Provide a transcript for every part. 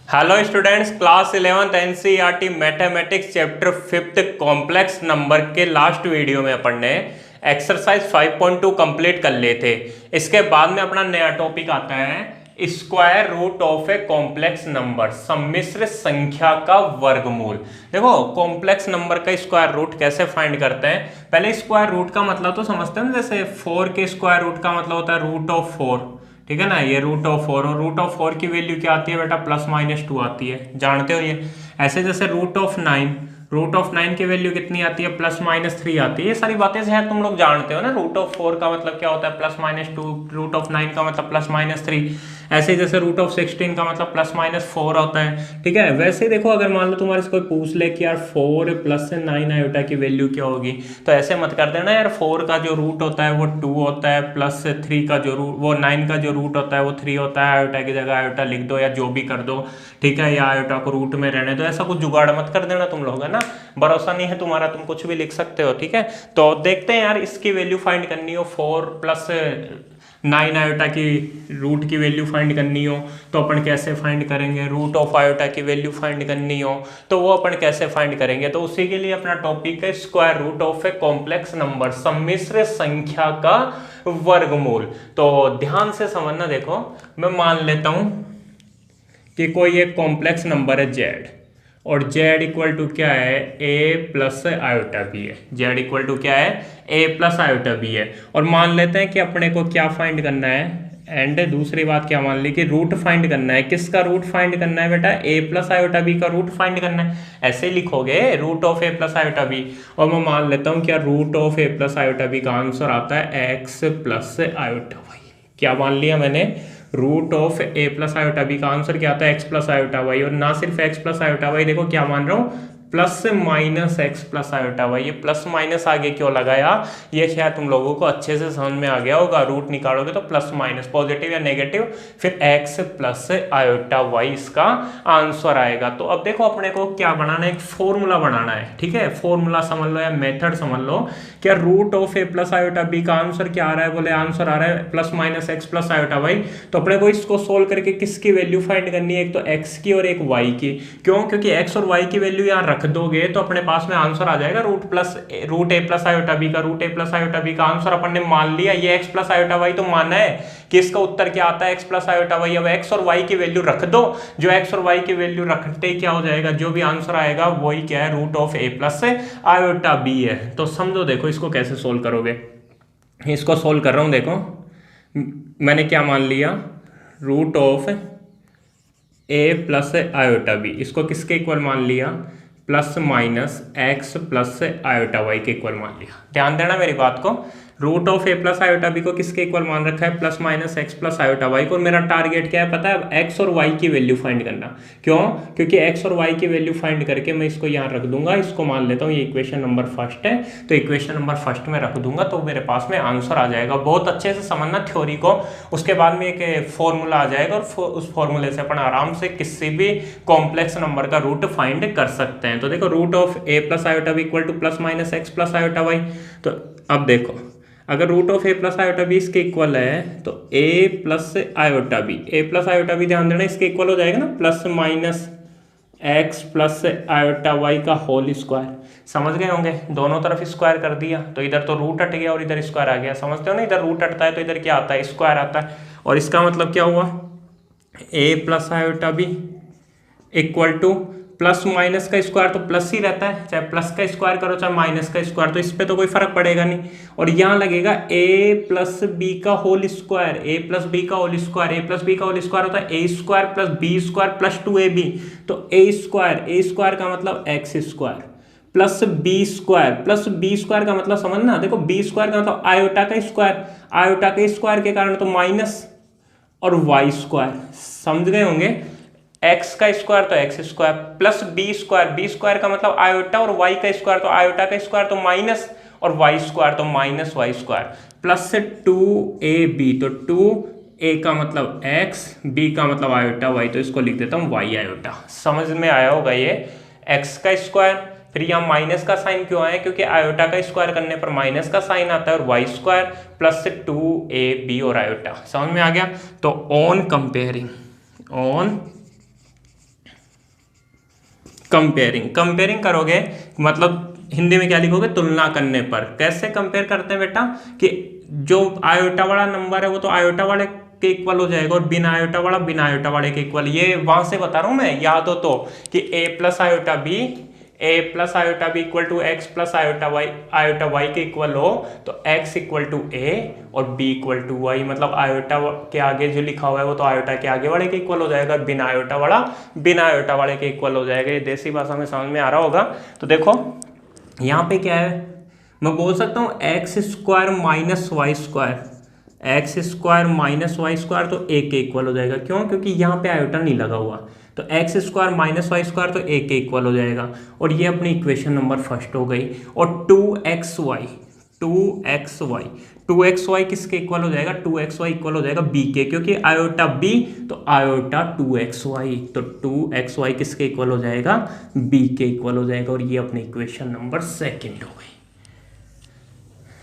Hello students, class 11th NCERT mathematics chapter 5th complex number के last video में अपन ने exercise 5.2 complete कर लिए थे। इसके बाद में अपना नया टॉपिक आता है square root of a complex number, सम्मिश्र संख्या का वर्गमूल। देखो कॉम्प्लेक्स नंबर का स्क्वायर रूट कैसे फाइंड करते हैं। पहले स्क्वायर रूट का मतलब तो समझते हैं ना, जैसे 4 के स्क्वायर रूट का मतलब होता है रूट ऑफ 4, ठीक है ना। ये रूट ऑफ 4 और रूट ऑफ 4 की वैल्यू क्या आती है बेटा, +-2 आती है, जानते हो ये। ऐसे जैसे रूट ऑफ 9 की वैल्यू कितनी आती है, +-3 आती है। ये सारी बातें शायद तुम लोग जानते हो ना। रूट ऑफ 4 का मतलब क्या होता है, +-2, रूट ऑफ 9 का मतलब +-3। ऐसे जैसे रूट ऑफ 16 का मतलब +-4 होता है, ठीक है। वैसे देखो अगर मान लो तुम्हारे से कोई पूछ ले कि यार 4 + 9 आयोटा की वैल्यू क्या होगी, तो ऐसे मत कर देना यार। 4 का जो रूट होता है वो 2 होता है, +3 का जो रूट, वो 9 का जो रूट होता है वो 3 होता है। आयोटा की जगह आयोटा लिख दो या जो भी कर दो, ठीक है, या आयोटा को रूट में रहने दो। ऐसा कुछ जुगाड़ मत कर देना तुम लोग, है ना। भरोसा नहीं है तुम्हारा, तुम कुछ भी लिख सकते हो, ठीक है। तो देखते हैं यार, इसकी वैल्यू फाइंड करनी हो, 4 + 9 आयोटा की रूट की वैल्यू फाइंड करनी हो तो अपन कैसे फाइंड करेंगे। रूट ऑफ आयोटा की वैल्यू फाइंड करनी हो तो वो अपन कैसे फाइंड करेंगे। तो उसी के लिए अपना टॉपिक है square root of a complex number, सम्मिश्र संख्या का वर्गमूल। तो ध्यान से समझना। देखो मैं मान लेता हूं कि कोई एक कॉम्प्लेक्स नंबर है जेड, और z इक्वल टू क्या है, a + आयोटा बी है। z इक्वल टू क्या है, a + आयोटा बी है। और मान लेते हैं कि अपने को क्या फाइंड करना है, एंड दूसरी बात क्या मान ली कि रूट फाइंड करना है। किसका रूट फाइंड करना है बेटा, a + आयोटा बी का रूट फाइंड करना है। ऐसे लिखोगे root of a + iota B, और मैं मान लेता हूँ क्या root of a + iota B का आंसर आता है x + आयोटा वाई। क्या मान लिया मैंने, root of a + iota B का आंसर क्या आता है, x + आयोटा वाई। और ना सिर्फ x + आयोटा वाई, देखो क्या मान रहा हूँ, +-x + आयोटा वाई। ये प्लस माइनस आगे क्यों लगाया, ये शायद तुम लोगों को अच्छे से समझ में आ गया होगा। रूट निकालोगे तो +- पॉजिटिव या नेगेटिव, फिर x + आयोटा वाई इसका आंसर आएगा। तो अब देखो अपने को क्या बनाना है, एक फॉर्मूला बनाना है, ठीक है। फॉर्मूला समझ लो या मेथड समझ लो। क्या root of a + iota B का आंसर क्या आ रहा है, बोले आंसर आ रहा है +-x + आयोटा वाई। तो अपने को इसको सोल्व करके किसकी वैल्यू फाइंड करनी है, एक तो x की और एक y की। क्यों, क्योंकि x और y की वैल्यू यहाँ रख दोगे तो अपने पास में आंसर आ जाएगा रूट a + आयोटा बी का। रूट a + आयोटा बी का आंसर अपन ने मान लिया, ये x + आयोटा वाई तो माना है कि इसका उत्तर क्या आता है, x + आयोटा वाई। अब x और y की वैल्यू रख दो, जो x और y की वैल्यू रखते ही क्या हो जाएगा, जो भी आंसर आएगा वही क्या है, root of a + iota b है। तो समझो, देखो इसको कैसे सोल्व करोगे। इसको सोल्व कर रहा हूं, देखो मैंने क्या मान लिया, root of a + iota b, इसको किसके इक्वल मान लिया, +-x + आयोटा वाई के इक्वल मान लिया। ध्यान देना मेरी बात को। Root of a + iota b को किसके इक्वल मान रखा है, +-x + आयोटा वाई को। और मेरा टारगेट क्या है पता है, अब x और y की वैल्यू फाइंड करना। क्यों, क्योंकि x और y की वैल्यू फाइंड करके मैं इसको यहाँ रख दूंगा। इसको मान लेता हूँ ये इक्वेशन नंबर 1 है, तो इक्वेशन नंबर 1 में रख दूंगा तो मेरे पास में आंसर आ जाएगा। बहुत अच्छे से समझना थ्योरी को। उसके बाद में एक फॉर्मूला आ जाएगा, और उस फॉर्मूले से अपन आराम से किसी भी कॉम्प्लेक्स नंबर का रूट फाइंड कर सकते हैं। तो देखो root of a + iota b equal to +-x + iota y. तो अब देखो अगर root of a + iota b इसके इक्वल है तो a + iota b, a + iota b ध्यान देना इसके इक्वल हो जाएगा ना, +-x + आयोटा वाई का होल स्क्वायर। समझ गए होंगे, दोनों तरफ स्क्वायर कर दिया तो इधर तो रूट हट गया और इधर स्क्वायर आ गया। समझते हो ना, इधर रूट हटता है तो इधर क्या आता है, स्क्वायर आता है। और इसका मतलब क्या हुआ, a + iota b equal to +-, का स्क्वायर तो प्लस ही रहता है, चाहे प्लस का स्क्वायर करो चाहे माइनस का स्क्वायर, तो इस पे तो कोई फर्क पड़ेगा नहीं। और यहाँ लगेगा a + b का होल स्क्वायर, a + b का होल स्क्वायर। a + b का होल स्क्वायर होता है a² + b² + 2ab। तो a² का मतलब x² +b² का मतलब समझना, देखो b² का मतलब आयोटा का स्क्वायर, आयोटा के स्क्वायर के कारण तो माइनस, और y², समझ गए होंगे। x का स्क्वायर तो x² +b² का मतलब आयोटा, और y का स्क्वायर तो आयोटा का स्क्वायर तो माइनस, और y² तो -y² +2ab। तो 2a का मतलब x, b का मतलब आयोटा, y तो इसको लिख देता हूँ y आयोटा। समझ में आया होगा ये। x का स्क्वायर, फिर यहाँ माइनस का साइन क्यों आया, क्योंकि आयोटा का स्क्वायर करने पर माइनस का साइन आता है, और y² +2ab और आयोटा। समझ में आ गया। तो ऑन कंपेयरिंग करोगे मतलब हिंदी में क्या लिखोगे, तुलना करने पर। कैसे कंपेयर करते हैं बेटा कि जो आयोटा वाला नंबर है वो तो आयोटा वाले के इक्वल हो जाएगा और बिना आयोटा वाले के इक्वल। ये वहां से बता रहा हूं मैं, याद हो तो, कि a plus iota b equal to x plus iota y के इक्वल हो तो x इक्वल टू a और b इक्वल टू वाई। मतलब आयोटा के आगे जो लिखा हुआ है वो तो आयोटा के आगे वाले के इक्वल हो जाएगा, बिना आयोटा वाले के इक्वल हो जाएगा। ये देसी भाषा में समझ में आ रहा होगा। तो देखो यहाँ पे क्या है, मैं बोल सकता हूँ x square minus y square तो a के इक्वल हो जाएगा। क्यों? क्योंकि यहाँ पे आयोटा नहीं लगा हुआ, तो x square minus y square तो a के इक्वल हो जाएगा। और ये अपनी इक्वेशन नंबर फर्स्ट हो गई। और 2xy किसके इक्वल हो जाएगा? 2xy इक्वल हो जाएगा b के, क्योंकि आयोटा b तो आयोटा 2xy, तो 2xy किसके इक्वल हो जाएगा? b के इक्वल हो जाएगा। और ये अपनी इक्वेशन नंबर सेकंड हो गई।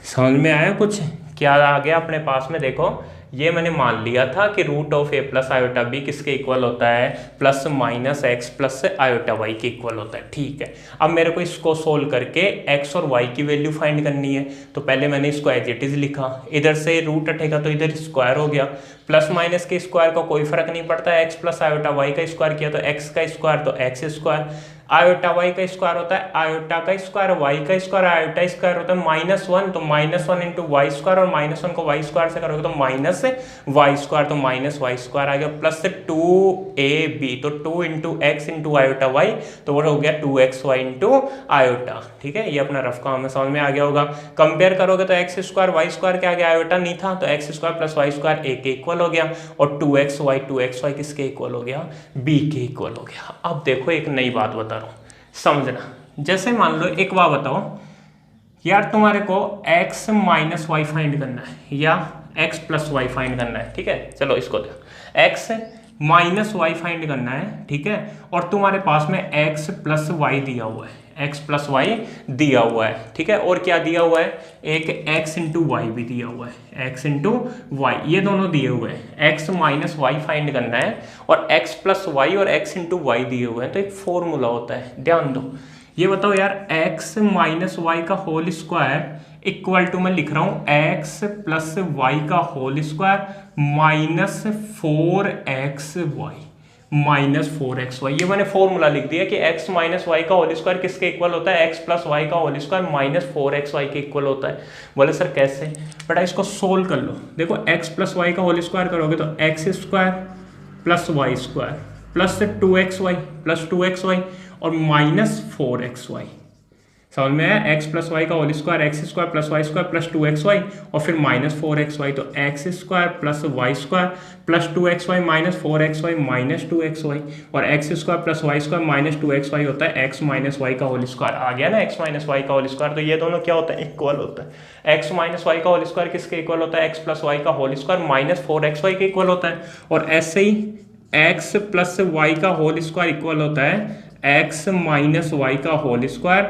समझ में आया कुछ? क्या आ गया अपने पास में? देखो ये मैंने मान लिया था कि root of a plus iota b किसके इक्वल होता है? Plus minus x plus iota y के इक्वल होता है। ठीक है, अब मेरे को इसको सोल्व करके x और y की वैल्यू फाइंड करनी है। तो पहले मैंने इसको एज इट इज लिखा, इधर से रूट हटेगा तो इधर स्क्वायर हो गया। प्लस माइनस के स्क्वायर का कोई फर्क नहीं पड़ता है, एक्स प्लस आयोटा वाई का स्क्वायर किया तो एक्स का स्क्वायर तो एक्स स्क्वायर, आयोटा वाई का स्क्वायर होता है आयोटा का स्क्वायर, वाई का स्क्वायर आयोटा स्क्वायर होता है -1, तो -1 इंटू वाई स्क्वायर, और -1 को वाई स्क्वायर से करोगे तो माइनस वाई स्क्वायर, तो माइनस वाई स्क्वायर आ गया, प्लस 2ab, तो 2 into x into iota y, तो वो हो गया 2xy इंटू आयोटा। ठीक है, ये अपना रफ काम में समझ में आ गया होगा। कंपेयर करोगे तो एक्स स्क्वायर वाई स्क्वायर के आगे आयोटा नहीं था, तो x square plus y square a के इक्वल हो गया, और 2xy किसके इक्वल हो गया? b के इक्वल हो गया। अब देखो एक नई बात बता रहा हूँ, समझना। जैसे मान लो एक बात बताओ यार, तुम्हारे को x माइनस वाई फाइंड करना है या x प्लस वाई फाइंड करना है। ठीक है, चलो इसको दो, x माइनस वाई फाइंड करना है। ठीक है, और तुम्हारे पास में x प्लस वाई दिया हुआ है, x प्लस वाई दिया हुआ है। ठीक है, और क्या दिया हुआ है? एक x इंटू वाई भी दिया हुआ है, x इंटू वाई, ये दोनों दिए हुए हैं। x माइनस वाई फाइंड करना है और x प्लस वाई और x इंटू वाई दिए हुए हैं, तो एक फॉर्मूला होता है, ध्यान दो। ये बताओ यार, x माइनस वाई का होल स्क्वायर इक्वल टू, मैं लिख रहा हूं x प्लस वाई का whole square minus 4xy minus 4xy, ये मैंने फॉर्मूला लिख दिया कि x माइनस वाई का होल स्क्वायर किसके इक्वल होता है? x प्लस वाई का होल स्क्वायर माइनस 4xy के इक्वल होता है। बोले सर कैसे? बेटा इसको सोल्व कर लो। देखो x प्लस वाई का होल स्क्वायर करोगे तो x square plus y square plus 2xy और माइनस 4xy। समझ में आया? x प्लस वाई का whole square x square plus y square plus 2xy और फिर माइनस 4xy, तो x square plus y square plus 2xy minus 4xy minus 2xy, और x square plus y square minus 2xy होता है x minus y का whole square. आ गया ना x माइनस वाई का होल स्क्वायर, तो ये दोनों क्या होता है? इक्वल होता है। x माइनस वाई का होल स्क्वायर किसके इक्वल होता है? x प्लस वाई का होल स्क्वायर माइनस 4xy के इक्वल होता है। और ऐसे ही x प्लस वाई का होल स्क्वायर इक्वल होता है x माइनस वाई का होल स्क्वायर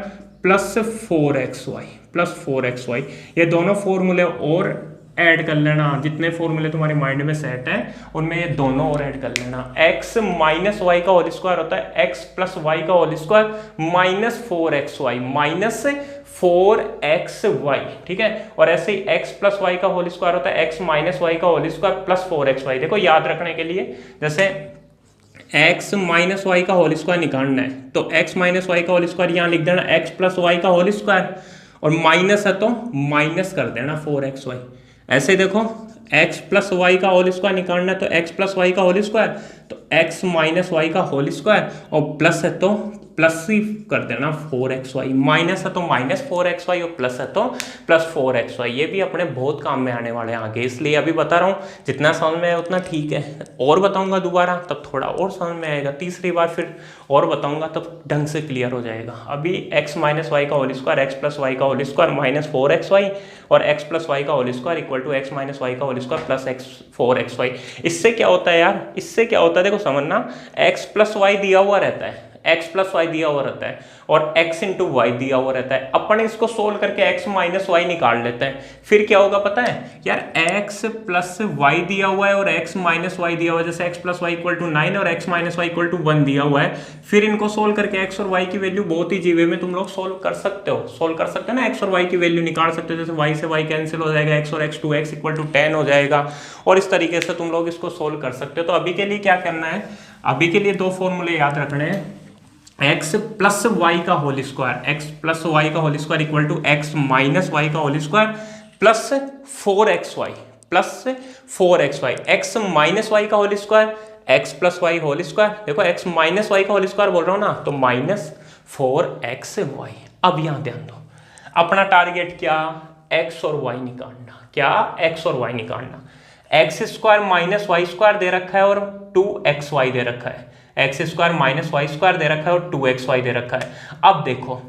प्लस 4xy। ये दोनों फॉर्मूले और ऐड कर लेना, जितने फॉर्मूले तुम्हारे माइंड में सेट है उनमें ये दोनों और ऐड कर लेना। x माइनस वाई का होल स्क्वायर होता है x प्लस वाई का whole square minus 4xy minus 4xy। ठीक है, और ऐसे ही x प्लस वाई का होल स्क्वायर होता है x माइनस वाई का होल स्क्वायर प्लस 4xy। देखो याद रखने के लिए, जैसे x माइनस वाई का होल स्क्वायर निकालना है तो x माइनस वाई का होल स्क्वायर यहाँ लिख देना x प्लस वाई का होल स्क्वायर, और माइनस है तो माइनस कर देना 4xy। ऐसे देखो x प्लस वाई का होल स्क्वायर निकालना है तो x प्लस वाई का होल स्क्वायर, तो x माइनस वाई का होल स्क्वायर, और प्लस है तो प्लस ही कर देना 4xy, माइनस है तो माइनस 4xy और प्लस है तो प्लस 4xy। ये भी अपने बहुत काम में आने वाले हैं आगे, इसलिए अभी बता रहा हूँ, जितना समझ में आया उतना ठीक है। और बताऊंगा दोबारा तब थोड़ा और समझ में आएगा, तीसरी बार फिर और बताऊंगा तब ढंग से क्लियर हो जाएगा। अभी x माइनस वाई का whole square x plus y का होल स्क्वायर माइनस 4xy और x प्लस वाई का whole square equal to x minus y का होल स्क्वायर प्लस 4xy। इससे क्या होता है यार? इससे क्या होता है देखो समझना, x प्लस वाई दिया हुआ रहता है, एक्स प्लस वाई दिया हुआ रहता है और एक्स इंटू वाई दिया हुआ रहता है। अपन इसको सोल्व करके एक्स माइनस वाई निकाल लेते हैं। फिर क्या होगा पता है यार, एक्स प्लस वाई दिया हुआ है और एक्स माइनस वाई दिया हुआ है, जैसे x plus y equal to 9 और x minus y equal to 1 दिया हुआ है। फिर इनको सोल्व करके एक्स और वाई की वैल्यू बहुत ही इजी वे में तुम लोग सोल्व कर सकते हो ना, एक्स और वाई की वैल्यू निकाल सकते हो। जैसे वाई से वाई कैंसिल हो जाएगा, एक्स और एक्स 2x इक्वल टू 10 हो जाएगा और इस तरीके से तुम लोग इसको सोल्व कर सकते हो। तो अभी के लिए क्या करना है, अभी के लिए दो फॉर्मूले याद रखने हैं, एक्स प्लस वाई का whole square, x plus y का whole square equal to x minus y का whole square plus 4xy plus 4xy, x minus y का whole square x plus y whole square, देखो x minus y का whole square बोल रहा हूं ना, तो माइनस 4xy। अब यहां ध्यान दो, अपना टारगेट क्या, एक्स और वाई निकालना, क्या एक्स और वाई निकालना। X square minus y square दे रखा है और 2xy दे रखा है, x square minus y square दे रखा है और 2xy दे रखा है। अब देखो,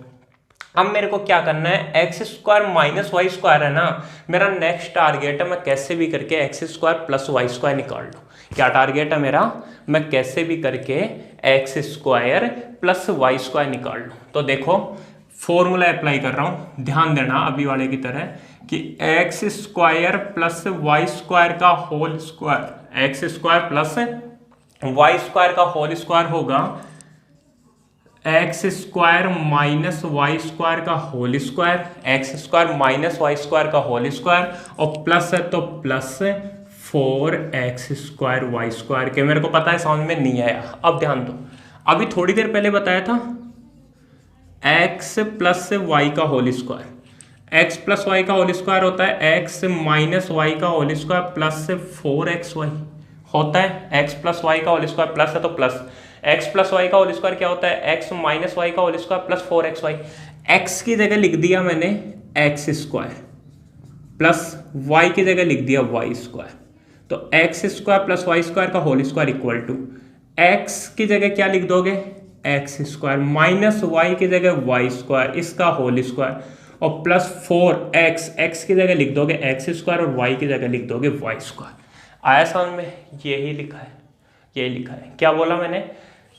अब मेरे को क्या करना है, x square minus y square है ना, मेरा नेक्स्ट टारगेट है, मैं कैसे भी करके x square plus y square निकाल लूँ। क्या टारगेट है मेरा, मैं कैसे भी करके x square plus y square निकाल लूँ। तो देखो फॉर्मूला अप्लाई कर रहा हूँ, ध्यान देना अभी वाले की तरह, कि x square plus y square का whole square, x square plus y square का होल स्क्वायर होगा x square minus y square का whole square, x square minus y square का होल स्क्वायर, और प्लस है तो plus 4x square y square के। मेरे को पता है समझ में नहीं आया, अब ध्यान दो, अभी थोड़ी देर पहले बताया था x प्लस वाई का whole square, x plus y का होल स्क्वायर होता है x माइनस वाई का होल स्क्वायर प्लस 4xy होता है। x प्लस वाई का होल स्क्वायर प्लस है तो प्लस, x प्लस वाई का होल स्क्वायर क्या होता है, x माइनस वाई का whole square plus 4xy। x की जगह लिख दिया मैंने x स्क्वायर प्लस y की जगह लिख दिया y स्क्वायर, तो x square plus y square का whole square equal to x की जगह क्या लिख दोगे, x स्क्वायर माइनस y की जगह y स्क्वायर इसका होल स्क्वायर और प्लस 4x की जगह लिख दोगे x स्क्वायर और y की जगह लिख दोगे y स्क्वायर। आया समझ में, यही लिखा है, यही लिखा है। क्या बोला मैंने,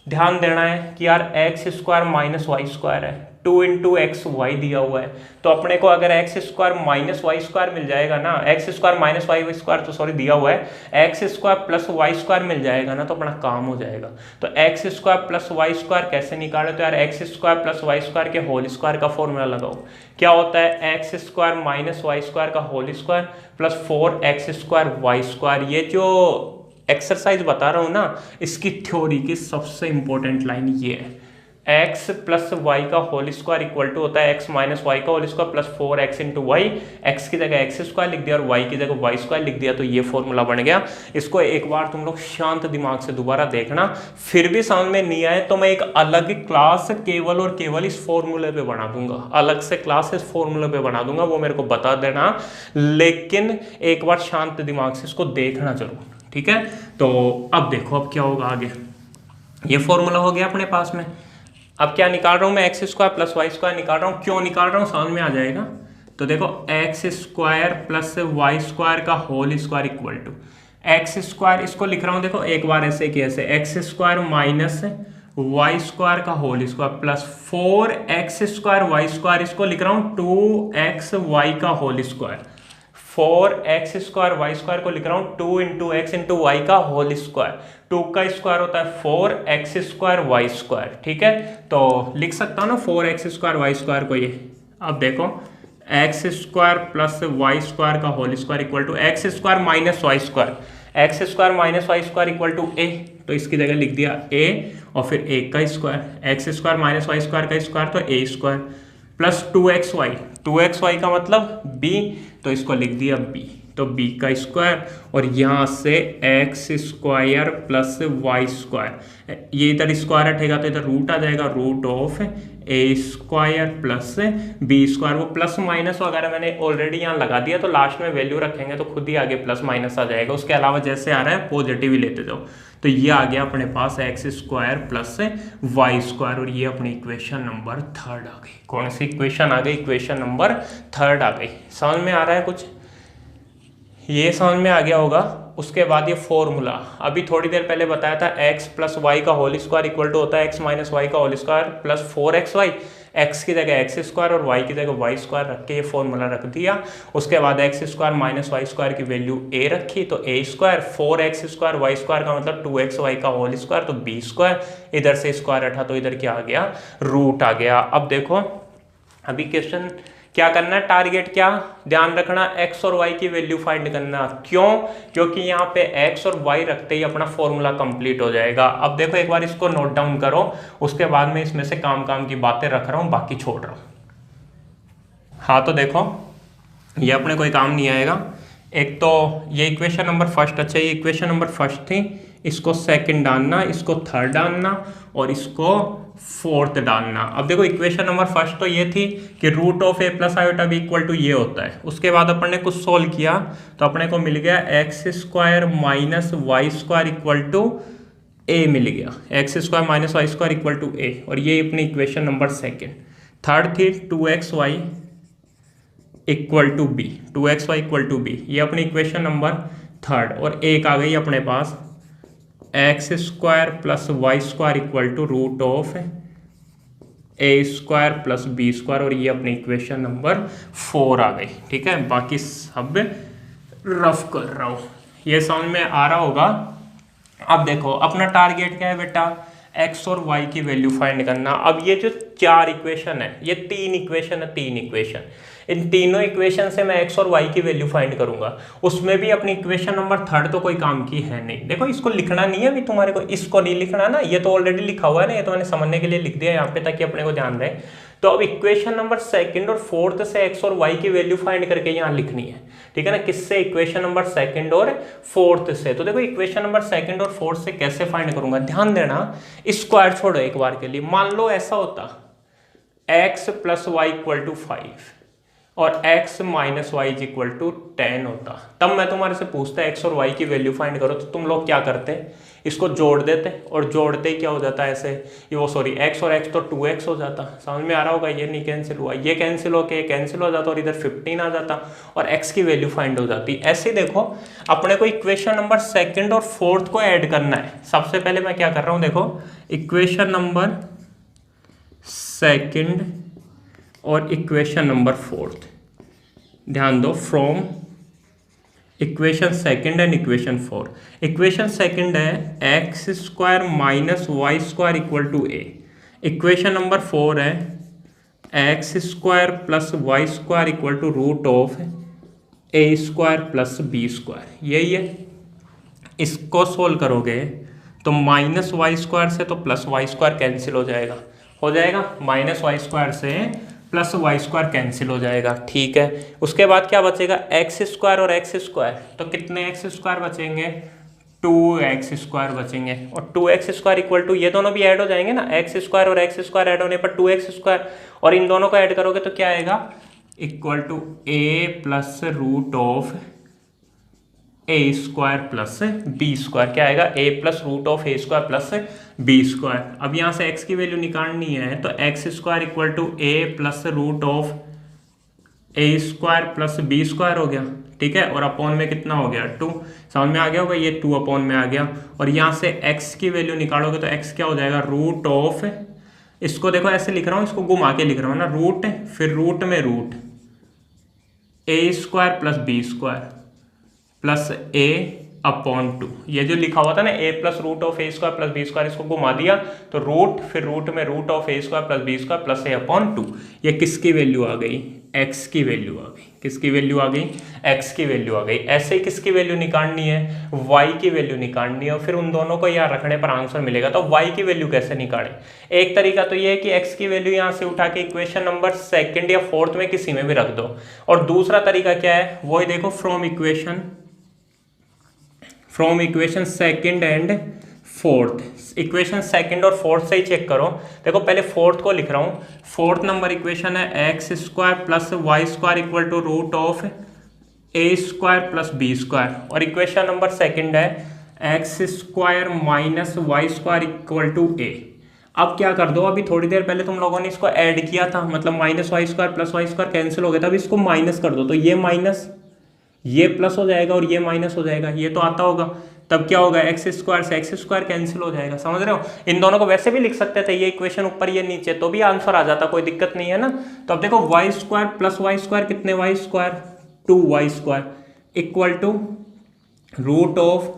ध्यान देना है कि यार x square minus y square है, 2 इंटू एक्स वाई दिया हुआ है, तो अपने को अगर x square minus y square मिल जाएगा ना, x square minus y square तो सॉरी दिया हुआ है, x square plus y square मिल जाएगा ना, तो अपना काम हो जाएगा। तो x square plus y square कैसे निकाले, तो यार x square plus y square के होल स्क्वायर का फॉर्मूला लगाओ। क्या होता है, x square minus y square का whole square plus 4x square y square. ये जो एक्सरसाइज बता रहा हूं ना, इसकी थ्योरी की सबसे इंपॉर्टेंट लाइन ये है, x प्लस वाई का होल स्क्वायर इक्वल टू होता है x माइनस वाई का whole square plus 4x into y, x की जगह एक्स स्क्वायर लिख दिया और y की जगह वाई स्क्वायर लिख दिया, तो ये फॉर्मूला बन गया। इसको एक बार तुम लोग शांत दिमाग से दोबारा देखना, फिर भी समझ में नहीं आए तो मैं एक अलग क्लास केवल और केवल इस फॉर्मूले पे बना दूंगा, अलग से क्लास इस फॉर्मूले पे बना दूंगा, वो मेरे को बता देना, लेकिन एक बार शांत दिमाग से इसको देखना जरूर, ठीक है। तो अब देखो अब क्या होगा आगे, ये फॉर्मूला हो गया अपने पास में। अब क्या निकाल रहा हूं मैं, x square plus y square निकाल रहा हूं, क्यों निकाल रहा हूं समझ में आ जाएगा। तो देखो x square plus y square का whole square equal to x square, इसको लिख रहा हूं देखो एक बार ऐसे कि ऐसे, x square minus y square का whole square plus 4x square y square, इसको लिख रहा हूं 2xy का whole square, 4x square y square को लिख रहा हूं 2 इंटू एक्स इंटू वाई का होल स्क्वायर, 2 का स्क्वायर होता है 4x स्क्वायर वाई स्क्वायर, ठीक है। तो लिख सकता हूं ना 4x स्क्वायर वाई स्क्वायर को ये। अब देखो x square plus y square का whole square equal to x square minus y square, x square minus y square equal to a, तो इसकी जगह लिख दिया a और फिर a का square, x square minus y square का स्क्वायर तो a स्क्वायर प्लस 2xy का मतलब b, तो इसको लिख दिया b, तो b का स्क्वायर और यहाँ से x square plus y square, ये इधर स्क्वायर हटेगा तो इधर रूट आ जाएगा, root of A square plus B square, वो प्लस माइनस वगैरह मैंने ऑलरेडी यहाँ लगा दिया, तो लास्ट में वैल्यू रखेंगे तो खुद ही आगे प्लस माइनस आ जाएगा, उसके अलावा जैसे आ रहा है पॉजिटिव ही लेते जाओ। तो ये आ गया अपने पास x square plus y square, और ये अपनी इक्वेशन नंबर 3 आ गई। कौन सी इक्वेशन आ गई, इक्वेशन नंबर 3 आ गई। समझ में आ रहा है कुछ, ये समझ में आ गया होगा। उसके बाद ये फॉर्मूला अभी थोड़ी देर पहले बताया था, x प्लस वाई का होल स्क्वायर इक्वल टू होता है x माइनस वाई का whole square plus 4xy, x की जगह एक्स स्क्वायर और y की जगह वाई स्क्वायर रख के ये फॉर्मूला रख दिया। उसके बाद x square minus y square की वैल्यू a रखी तो a square, 4x square y square का मतलब 2xy का होल स्क्वायर तो b स्क्वायर, इधर से स्क्वायर हटा तो इधर क्या आ गया, रूट आ गया। अब देखो अभी क्वेश्चन क्या करना है, टारगेट क्या ध्यान रखना, x और y की वैल्यू फाइंड करना। क्यों? क्योंकि यहाँ पे x और y रखते ही अपना फॉर्मूला कंप्लीट हो जाएगा। अब देखो एक बार इसको नोट डाउन करो, उसके बाद में इसमें से काम की बातें रख रहा हूँ, बाकी छोड़ रहा हूँ। हाँ तो देखो ये अपने कोई काम नहीं आएगा। एक तो ये इक्वेशन नंबर फर्स्ट, अच्छा ये इक्वेशन नंबर फर्स्ट थी, इसको सेकंड डालना, इसको थर्ड डालना और इसको फोर्थ डालना। अब देखो इक्वेशन नंबर फर्स्ट तो ये थी कि root of A plus iota b equal to ये होता है। उसके बाद अपन ने कुछ सोल्व किया तो अपने को मिल गया x square minus y square equal to a मिल गया, x square minus y square equal to a, और ये अपनी इक्वेशन नंबर सेकेंड। थर्ड थी 2xy equal to b, 2xy equal to b, ये अपनी इक्वेशन नंबर थर्ड। और एक आ गई अपने पास x square plus y square equal to root of A square plus B square, और ये अपनी इक्वेशन नंबर 4 आ गई। ठीक है, बाकी सब रफ कर रहा हूँ, ये समझ में आ रहा होगा। अब देखो अपना टारगेट क्या है बेटा, x और y की वैल्यू फाइंड करना। अब ये जो चार इक्वेशन है, ये तीन इक्वेशन है, तीन इक्वेशन, इन तीनों इक्वेशन से मैं x और y की वैल्यू फाइंड करूंगा। उसमें भी अपनी इक्वेशन नंबर थर्ड तो कोई काम की है नहीं। देखो इसको लिखना नहीं है अभी तुम्हारे को, इसको नहीं लिखना ना, ये तो ऑलरेडी लिखा हुआ है ना, ये तो मैंने समझने के लिए लिख दिया यहाँ पे ताकि अपने को ध्यान रहे। तो अब इक्वेशन नंबर सेकंड और फोर्थ से x और y की वैल्यू फाइंड करके यहाँ लिखनी है। ठीक है ना, किससे, इक्वेशन नंबर सेकंड और फोर्थ से। तो देखो इक्वेशन नंबर सेकंड और फोर्थ से कैसे फाइंड करूंगा, ध्यान देना, स्क्वायर छोड़ो एक बार के लिए। मान लो ऐसा होता x plus y equal to 5 और x minus y is equal to 10 होता, तब मैं तुम्हारे से पूछता x और y की वैल्यू फाइंड करो, तो तुम लोग क्या करते, इसको जोड़ देते, और जोड़ते ही क्या हो जाता है ऐसे, ये वो सॉरी x और x तो 2x हो जाता, समझ में आ रहा होगा, ये नहीं कैंसिल हुआ, ये कैंसिल होके कैंसिल हो जाता और इधर 15 आ जाता और x की वैल्यू फाइंड हो जाती। ऐसे देखो अपने को इक्वेशन नंबर सेकंड और फोर्थ को ऐड करना है। सबसे पहले मैं क्या कर रहा हूँ, देखो इक्वेशन नंबर सेकंड और इक्वेशन नंबर फोर्थ, ध्यान दो, from equation second and equation four. Equation second है x square minus y square equal to a, equation number four है x square plus y square equal to root of A square plus B square, यही है। इसको solve करोगे तो minus y square से तो plus y square cancel हो जाएगा, माइनस वाई स्क्वायर से प्लस वाई स्क्वायर कैंसिल हो जाएगा। ठीक है, उसके बाद क्या बचेगा, एक्स स्क्वायर और एक्स स्क्वायर, तो कितने एक्स स्क्वायर बचेंगे, 2x स्क्वायर बचेंगे, और 2x स्क्वायर इक्वल टू ये दोनों भी ऐड हो जाएंगे ना, एक्स स्क्वायर और एक्स स्क्वायर ऐड होने पर 2x स्क्वायर, और इन दोनों को ऐड करोगे तो क्या आएगा, equal to a plus root of A square plus B square, क्या आएगा, a plus root of A square plus B square. अब यहाँ से x की वैल्यू निकालनी है तो x square equal to a plus root of A square plus B square हो गया। ठीक है, और अपॉन में कितना हो गया, 2, समझ में आ गया होगा, ये 2 अपॉन में आ गया। और यहाँ से x की वैल्यू निकालोगे तो x क्या हो जाएगा, रूट ऑफ, इसको देखो ऐसे लिख रहा हूँ, इसको घुमा के लिख रहा हूँ ना, रूट फिर रूट में root A square plus B square plus a upon 2, ये जो लिखा हुआ था ना a plus root of A square plus B square, इसको घुमा दिया तो रूट फिर रूट में root of A square plus B square plus a upon 2, ये किसकी वैल्यू आ गई, x की वैल्यू आ गई, किसकी वैल्यू आ गई, x की वैल्यू आ गई। ऐसे ही किसकी वैल्यू निकालनी है, y की वैल्यू निकालनी है, और फिर उन दोनों को यहाँ रखने पर आंसर मिलेगा। तो y की वैल्यू कैसे निकालें, एक तरीका तो ये है कि x की वैल्यू यहाँ से उठा के इक्वेशन नंबर सेकंड या फोर्थ में किसी में भी रख दो, और दूसरा तरीका क्या है, वही देखो, from equation second and fourth, equation second और फोर्थ से ही चेक करो। देखो पहले फोर्थ को लिख रहा हूँ, फोर्थ नंबर इक्वेशन है x square plus y square equal to root of A square plus B square, और इक्वेशन नंबर सेकंड है x square minus y square equal to a. अब क्या कर दो, अभी थोड़ी देर पहले तुम लोगों ने इसको ऐड किया था, मतलब minus y square plus y square cancel हो गया था, अब इसको माइनस कर दो, तो ये माइनस ये प्लस हो जाएगा और ये माइनस हो जाएगा, ये तो आता होगा। तब क्या होगा, एक्स स्क्वायर से एक्स स्क्वायर कैंसिल हो जाएगा, समझ रहे हो। इन दोनों को वैसे भी लिख सकते थे, ये इक्वेशन ऊपर ये नीचे, तो भी आंसर आ जाता, कोई दिक्कत नहीं है ना। तो अब देखो y square plus y square कितने, y square 2y square equal to root of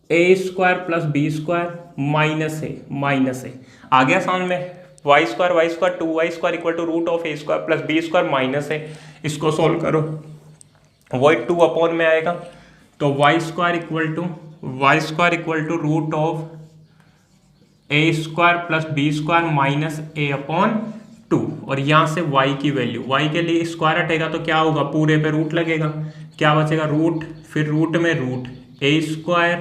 A square plus B square minus a आ गया समझ में। Y square 2y square equal to root of A square plus B square minus a, इसको solve करो, वही 2 upon में आएगा। तो y square equal to root of A square plus B square minus A upon 2, और यहाँ से y की वैल्यू, y के लिए स्क्वायर हटेगा तो क्या होगा, पूरे पे रूट लगेगा, क्या बचेगा रूट, फिर रूट में रूट ए square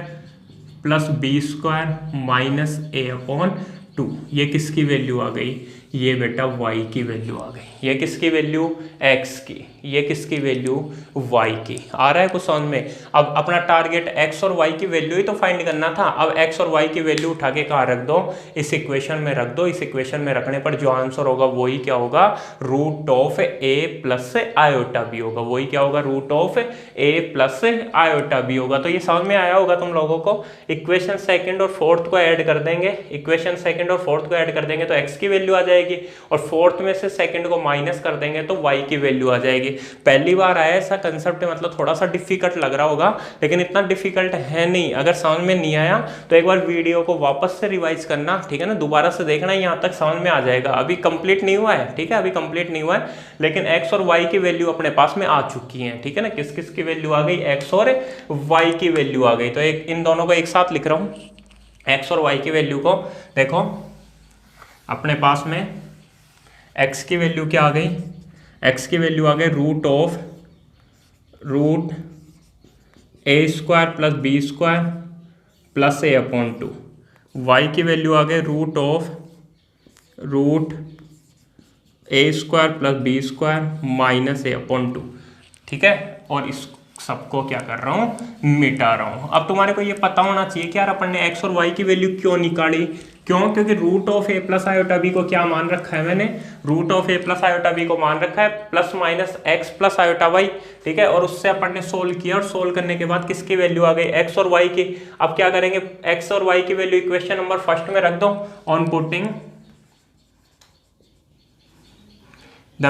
plus B square minus ए अपॉन 2। ये किसकी वैल्यू आ गई, ये बेटा y की वैल्यू आ गई। ये किसकी वैल्यू, x की, ये किसकी वैल्यू, y की। आ रहा है कुछ समझ में। अब अपना टारगेट x और y की वैल्यू ही तो फाइंड करना था। अब x और y की वैल्यू उठा के कहाँ रख दो, इस इक्वेशन में रख दो। इस इक्वेशन में रखने पर जो आंसर होगा वही क्या होगा, root of a plus iota b होगा। वही क्या होगा, root of a plus iota b होगा। तो ये समझ में आया होगा तुम लोगों को। इक्वेशन सेकंड और फोर्थ को ऐड कर देंगे, इक्वेशन सेकंड और फोर्थ को ऐड कर देंगे तो x की वैल्यू आ जाएगी, और फोर्थ में से सेकंड को माइनस कर देंगे तो y की वैल्यू आ जाएगी। पहली बार आया ऐसा कंसेप्ट, मतलब थोड़ा सा डिफिकल्ट लग रहा होगा, लेकिन इतना डिफिकल्ट है नहीं। अगर समझ में नहीं आया तो एक बार वीडियो को वापस से रिवाइज करना, ठीक है ना, दोबारा से देखना, यहाँ तक समझ में आ जाएगा। अभी कंप्लीट नहीं हुआ है, ठीक है, अभी कंप्लीट नहीं हुआ है, लेकिन x और y की वैल्यू अपने पास में आ चुकी है, ठीक है ना। किस किस की वैल्यू आ गई, x और y की वैल्यू आ गई। तो एक इन दोनों को एक साथ लिख रहा हूँ, x और y की वैल्यू को देखो, अपने पास में x की वैल्यू क्या आ गई, x की वैल्यू आ गई root A square plus B square plus a upon 2। y की वैल्यू आ गई रूट ए square plus B square minus ए अपॉन 2, ठीक है। और इस सबको क्या कर रहा हूँ, मिटा रहा हूँ। अब तुम्हारे को ये पता होना चाहिए कि यार अपन ने x और y की वैल्यू क्यों निकाली, क्यों, क्योंकि root of A plus iota b को क्या मान रखा है मैंने, root of A plus iota b को मान रखा है plus minus x plus iota y, ठीक है। और उससे अपन ने सोल्व किया, और सोल्व करने के बाद किसकी वैल्यू आ गई, एक्स और वाई की। अब क्या करेंगे, एक्स और वाई की वैल्यू इक्वेशन नंबर फर्स्ट में रख दो, on putting the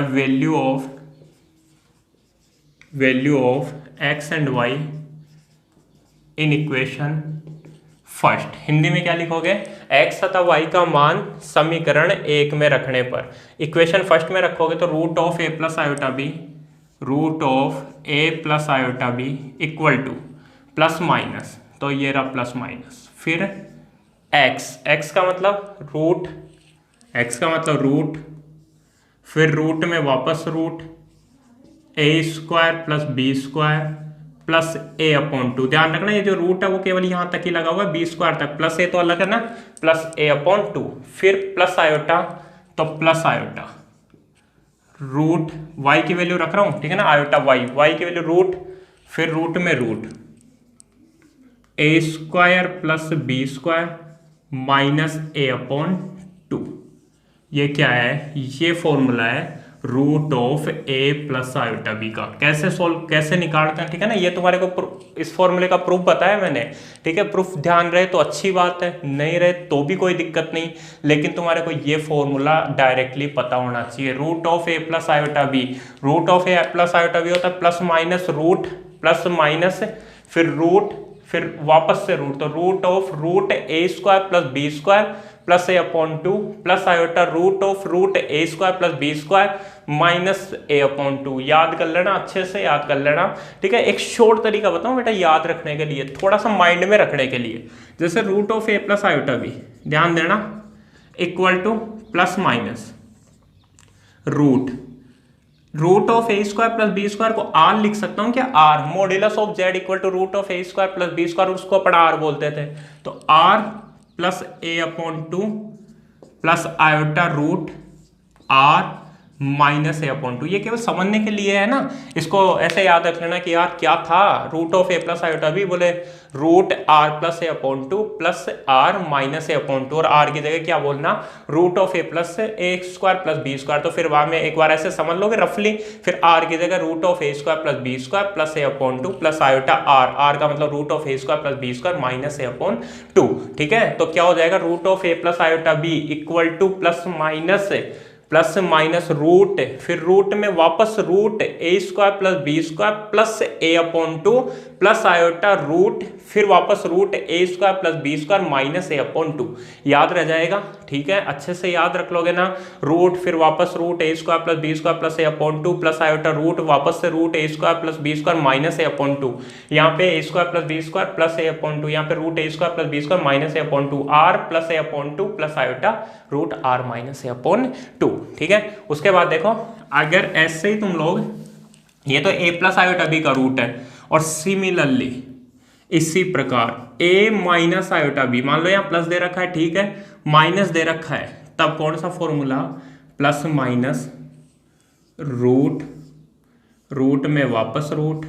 value of x and y in equation first. Hindi में क्या लिखोगे, x तथा y का मान समीकरण 1 में रखने पर, इक्वेशन फर्स्ट में रखोगे तो root of a plus iota b equal to plus minus, तो ये रहा प्लस माइनस, फिर x का मतलब रूट, फिर रूट में वापस root A square plus B square plus a upon 2। ध्यान रखना ये जो रूट है वो केवल यहां तक ही लगा हुआ है, बी स्क्वायर तक, प्लस ए तो अलग है ना, प्लस ए अपॉन 2, फिर प्लस आयोटा, तो प्लस आयोटा रूट y की वैल्यू रख रहा हूं, ठीक है ना, आयोटा y की वैल्यू रूट, फिर रूट में रूट ए square plus B square minus ए अपॉन 2। ये क्या है, ये फॉर्मूला है root of A plus iota B का। कैसे निकालते हैं, ठीक है ना। ये तुम्हारे को इस फॉर्मूले का प्रूफ बताया मैंने, ठीक है। प्रूफ ध्यान रहे तो अच्छी बात है, नहीं रहे तो भी कोई दिक्कत नहीं, लेकिन तुम्हारे को ये फॉर्मूला डायरेक्टली पता होना चाहिए। Root of A plus iota B, root of A plus iota b होता है plus minus root, plus minus फिर रूट, फिर वापस से रूट, तो root of root A square plus B square plus a upon 2 plus iota root of root A square plus B square minus A upon 2। याद कर लेना, अच्छे से याद कर लेना, ठीक है। एक शॉर्ट तरीका बताऊं बेटा याद रखने के लिए, थोड़ा सा माइंड में रखने के लिए, जैसे root of A plus iota b, ध्यान देना, equal to plus minus root of A square plus B square को आर लिख सकता हूं क्या, r, modulus of z equal to root of A square plus B square, उसको अपन r बोलते थे, तो r plus a upon 2 plus iota root r minus A upon two. ये केवल समझने के लिए है ना, इसको ऐसे याद रख लेना कि यार क्या था root of A plus iota b, बोले root r plus a upon two plus r minus A upon two, और आर की जगह क्या बोलना root of A plus a square plus B square. तो फिर वहां में एक बार ऐसे समझ लोगे रफली, फिर आर की जगह root of A square plus B square plus a upon two plus iota r, r का मतलब root of A square plus B square minus A upon two. ठीक है, तो क्या हो जाएगा root of A plus iota b equal to plus minus root, फिर root में वापस root A square plus B square plus a upon two plus iota root, फिर वापस रूट ए square plus B square minus ए upon two. याद रह जाएगा, ठीक है, अच्छे से याद रख लोगे ना। रूट फिर वापस root A square plus B square plus a upon two plus iota root वापस से रूट ए square plus B square minus ए अपॉन टू, यहाँ पे a square plus B square plus a upon two, यहाँ पे root A square plus B square minus A upon two, r plus a upon two plus iota root r minus A upon two. ठीक है, उसके बाद देखो अगर ऐसे ही तुम लोग, ये तो a प्लस आयोटा बी का रूट है, और सिमिलरली इसी प्रकार a माइनस आयोटा बी, मान लो यहाँ प्लस दे रखा है, ठीक है, माइनस दे रखा है, तब कौन सा फॉर्मूला प्लस माइनस रूट में वापस root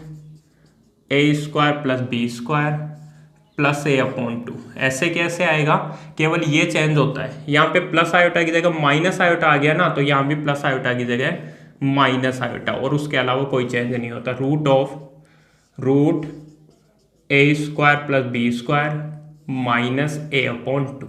A square plus B square plus a upon two. ऐसे कैसे आएगा, केवल ये चेंज होता है, यहाँ पे प्लस आयोटा की जगह माइनस आयोटा आ गया ना, तो यहाँ भी प्लस आयोटा की जगह माइनस आयोटा, और उसके अलावा कोई चेंज नहीं होता। रूट ए square plus B square minus ए अपॉन टू,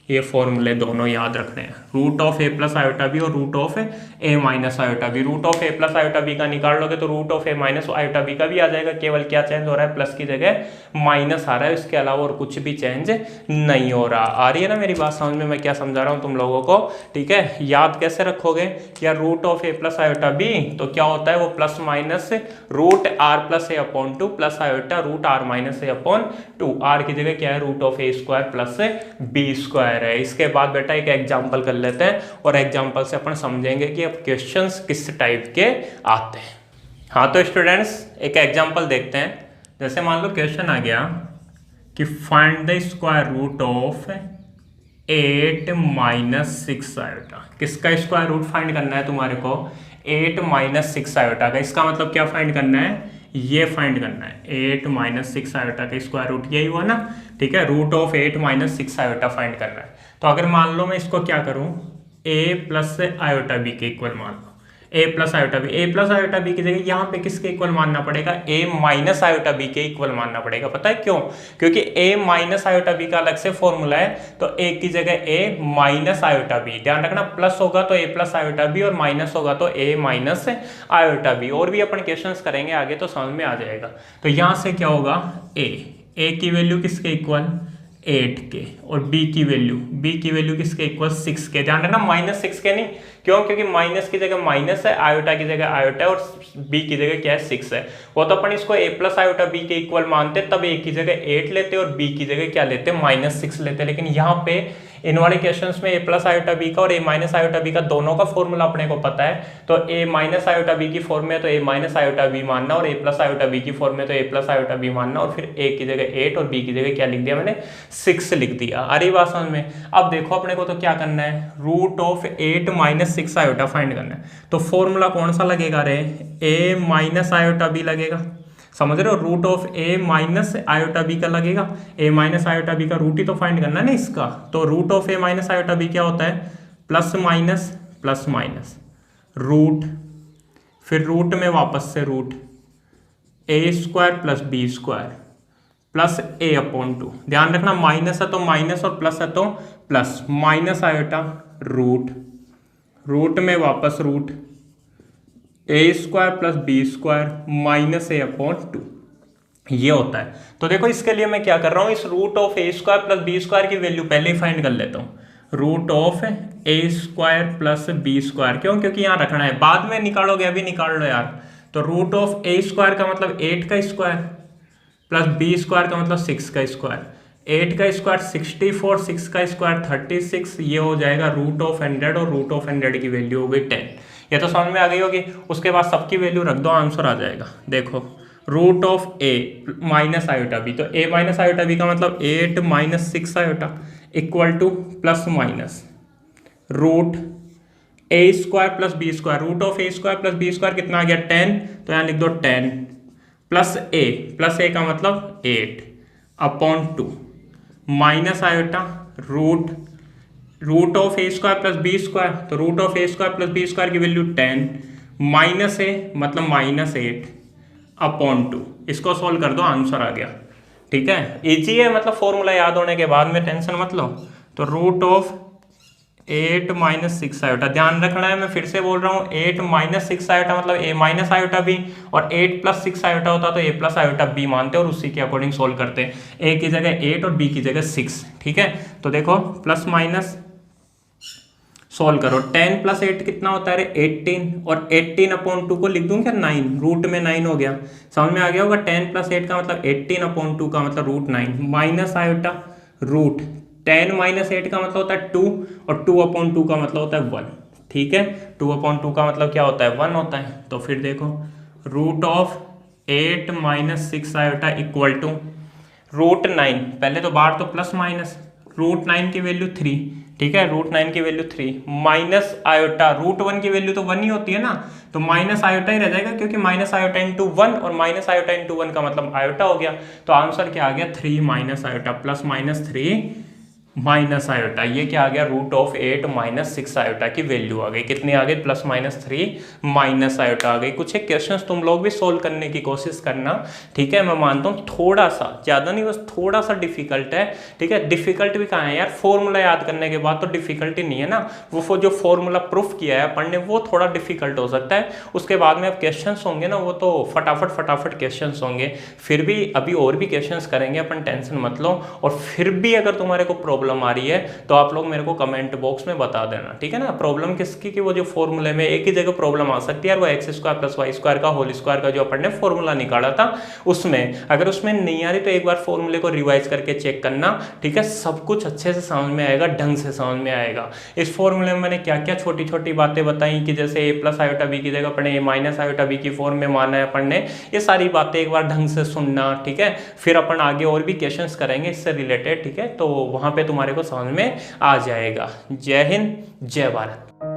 ये फॉर्मूले दोनों याद रखने हैं, root of A plus iota B और root of A minus iota B. Root of A plus iota B का निकाल लोगे तो root of A minus iota B का भी आ जाएगा, केवल क्या चेंज हो रहा है, प्लस की जगह माइनस आ रहा है, इसके अलावा और कुछ भी चेंज नहीं हो रहा। आ रही है ना मेरी बात समझ में, मैं क्या समझा रहा हूँ तुम लोगों को। ठीक है, याद कैसे रखोगे, या root of A plus iota b तो क्या होता है वो plus minus root r plus a upon two plus iota root r minus A upon two, r की जगह क्या है root of A square plus B square है। इसके बाद बेटा एक एग्जांपल कर लेते हैं, और एग्जांपल से अपन समझेंगे कि अब क्वेश्चंस किस टाइप के आते हैं। हाँ तो स्टूडेंट्स एक एग्जांपल देखते हैं। जैसे मान लो क्वेश्चन आ गया कि find the square root of 8 minus 6 iota. किसका स्क्वायर रूट फाइंड करना है तुम्हारे को, 8 माइनस 6 आयोटा का। इसका मतलब क्या फाइंड करना है, ये फाइंड करना है 8 माइनस 6 आयोटा का स्क्वायर रूट, यही हुआ ना। ठीक है, root of 8 minus 6 iota find करना है। तो अगर मान लो मैं इसको क्या करूं, a प्लस आयोटा बी के इक्वल मान लो, a प्लस आयोटा बी की जगह यहाँ पे किसके इक्वल मानना पड़ेगा, a माइनस आयोटा बी के इक्वल मानना पड़ेगा। पता है क्यों, क्योंकि a माइनस आयोटा बी का अलग से फॉर्मूला है, तो a की जगह a माइनस आयोटा बी, ध्यान रखना प्लस होगा तो a प्लस आयोटा बी और माइनस होगा तो a माइनस आयोटा बी। और भी अपन क्वेश्चंस करेंगे आगे तो समझ में आ जाएगा। तो यहाँ से क्या होगा, a की वैल्यू किसके इक्वल 8 के, और b की वैल्यू किसके इक्वल 6 के। ध्यान रखना माइनस 6 के नहीं, क्यों, क्योंकि माइनस की जगह माइनस है, आयोटा की जगह आयोटा है, और b की जगह क्या है 6 है। वो तो अपन इसको a प्लस आयोटा b के इक्वल मानते, तब a की जगह 8 लेते और b की जगह क्या लेते, माइनस 6 लेते। लेकिन यहाँ पे इन वाले क्वेश्चंस में a प्लस आयोटा b का और a माइनस आयोटा b का दोनों का फॉर्मूला अपने को पता है, तो a माइनस आयोटा b की फॉर्म में तो a माइनस आयोटा b मानना, और a प्लस आयोटा b की फॉर्म में तो a प्लस आयोटा b मानना, और फिर a की जगह 8 और b की जगह क्या लिख दिया मैंने 6 लिख दिया। अरे बात समझ में। अब देखो अपने को तो क्या करना है, root of 8 minus 6 iota find करना है। तो फॉर्मूला कौन सा लगेगा रे, a माइनस आयोटा b लगेगा, समझ रहे हो, root of a minus iota b का लगेगा। a माइनस आयोटा b का रूट ही तो फाइंड करना है ना इसका, तो root of a minus iota b क्या होता है, प्लस माइनस रूट, फिर रूट में वापस से root a square plus B square plus a upon two. ध्यान रखना माइनस है तो माइनस और प्लस है तो प्लस, माइनस आयोटा रूट में वापस root a square plus B square minus a upon two, ये होता है। तो देखो इसके लिए मैं क्या कर रहा हूँ, इस root of a square plus B square की वैल्यू पहले ही फाइंड कर लेता हूँ, root of a square plus B square. क्यों, क्योंकि यहाँ रखना है, बाद में निकालोगे, अभी निकाल लो यार। तो रूट ऑफ a स्क्वायर का मतलब 8 का स्क्वायर प्लस बी स्क्वायर का मतलब 6 का स्क्वायर, 8 का स्क्वायर 64, 6 का स्क्वायर 36, ये हो जाएगा रूट ऑफ 100, और रूट ऑफ 100 की वैल्यू हो गई 10। ये तो समझ में आ गई होगी। उसके बाद सबकी वैल्यू रख दो, आंसर आ जाएगा। देखो root of a minus iota b, तो a माइनस आयोटा बी का मतलब 8 minus 6 iota equal to plus minus root A square plus B square, root of A square plus B square कितना आ गया 10, तो यहाँ लिख दो 10 प्लस ए का मतलब 8 upon 2 minus iota root of A square plus B square, तो root of A square plus B square की वैल्यू 10 माइनस ए मतलब माइनस 8 अपॉन 2। इसको सोल्व कर दो, आंसर आ गया। ठीक है, इजी है, मतलब फॉर्मूला याद होने के बाद में टेंशन मत लो। तो रूट ऑफ 8 माइनस 6 आयोटा, ध्यान रखना है, मैं फिर से बोल रहा हूँ 8 माइनस 6 आयोटा मतलब a माइनस आयोटा b, और 8 प्लस 6 आयोटा होता तो a प्लस आयोटा b मानते और उसी के अकॉर्डिंग सोल्व करते। a की जगह 8 और b की जगह 6। ठीक है, तो देखो प्लस माइनस सोल्व करो, 10 प्लस 8 कितना होता है 18, और 18 अपॉन 2 को लिख दूं क्या 9, रूट में 9 हो गया, समझ में आ गया होगा। 10 प्लस 8 का मतलब 18 अपॉन 2 का मतलब root 9 minus iota root 10 minus 8 का मतलब होता है 2, और 2 अपॉन 2 का मतलब होता है 1। ठीक है, 2 अपॉन 2 का मतलब क्या होता है 1 होता है। तो फिर देखो root of 8 minus 6 iota equal to root 9, पहले तो बाहर तो प्लस माइनस, रूट 9 की वैल्यू 3। ठीक है, रूट 9 की वैल्यू 3 माइनस आयोटा रूट 1 की वैल्यू तो 1 ही होती है ना, तो माइनस आयोटा ही रह जाएगा, क्योंकि माइनस आयोटा इंटू 1 और माइनस आयोटा इंटू 1 का मतलब आयोटा हो गया। तो आंसर क्या आ गया 3 minus iota, plus minus 3 minus iota. ये क्या आ गया रूट ऑफ 8 माइनस 6 आयोटा की वैल्यू आ गई, कितनी आ गई प्लस माइनस 3 माइनस आयोटा आ गई। कुछ एक क्वेश्चंस तुम लोग भी सोल्व करने की कोशिश करना। ठीक है, मैं मानता हूँ थोड़ा सा, ज्यादा नहीं, बस थोड़ा सा डिफिकल्ट है। ठीक है, डिफिकल्ट भी कहाँ है यार, फॉर्मूला याद करने के बाद तो डिफिकल्टी नहीं है ना, वो जो फॉर्मूला प्रूफ किया है पढ़ने वो थोड़ा डिफिकल्ट हो सकता है, उसके बाद में अब क्वेश्चन होंगे ना वो तो फटाफट क्वेश्चन होंगे। फिर भी अभी और भी क्वेश्चन करेंगे अपन, टेंशन मत लो। और फिर भी अगर तुम्हारे को प्रॉब्लम आ रही है तो आप लोग मेरे को कमेंट बॉक्स में बता देना। ठीक है ना, प्रॉब्लम किसकी कि वो जो फॉर्मूले में एक ही जगह प्रॉब्लम आ सकती है, वो x square plus y square का होल स्क्वायर का जो अपन ने फॉर्मूला निकाला था उसमें, अगर उसमें नहीं आ रही तो एक बार फॉर्मूले को रिवाइज करके चेक करना। ठीक है, सब कुछ अच्छे से समझ में आएगा, ढंग से समझ में आएगा। इस फॉर्मूले में मैंने क्या क्या छोटी छोटी बातें बताई कि जैसे ए प्लस आयोटा बी की जगह अपन ने ए माइनस आयोटा बी की फॉर्म में माना है अपन ने, ये सारी बातें एक बार ढंग से सुनना। ठीक है, फिर अपन आगे और भी क्वेश्चंस करेंगे इससे रिलेटेड। ठीक है, तो वहां पे तुम्हारे को समझ में आ जाएगा। जय हिंद, जय भारत।